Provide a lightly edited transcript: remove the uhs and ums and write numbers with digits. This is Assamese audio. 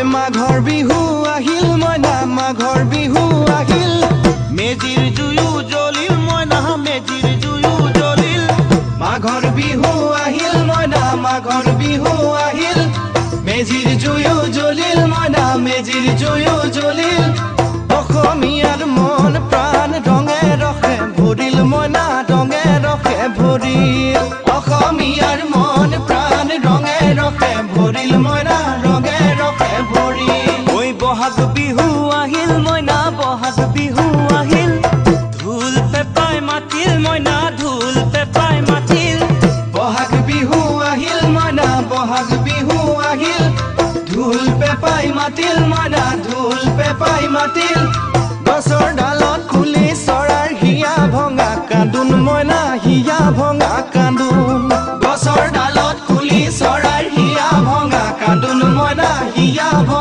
মাঘৰ বিহু আহিল মইনা মাঘৰ বিহু আহিল মেজিৰ জুয়ো জ্বলিল মইনা মেজিৰ জুয়ো জ্বলিল মাঘৰ বিহু আহিল মইনা মাঘৰ বিহু আহিল মেজিৰ জুয়ো জ্বলিল মইনা মেজিৰ জুয়ো জ্বলিল অসমীয়াৰ মন প্ৰাণ ৰঙে ৰখে ভৰিল মইনা ৰঙে ৰখে ভৰিল অসমীয়াৰ মন প্ৰাণ ৰঙে ৰখে ভৰিল মইনা ৰঙে ৰখে ভৰিল ঐ বহাগ বিহু আহিল মইনা বহাগ বিহু আহিল ঢোল পেপাই মাতিল মইনা ঢোল পেপাই মাতিল বহাগ বিহু আহিল মইনা বহাগ বিহু আহিল ঢোল পেপাই মাতিল মইনা ঢোল পেপাই মাতিল গছৰ ডালত খুলি চৰাৰ হিয়া ভঙা কান্দোন মইনা হিয়া ভঙা কান্দোন গছৰ ডালত খুলি চৰাৰ হিয়া ভঙা কান্দোন মইনা হিয়া ভঙা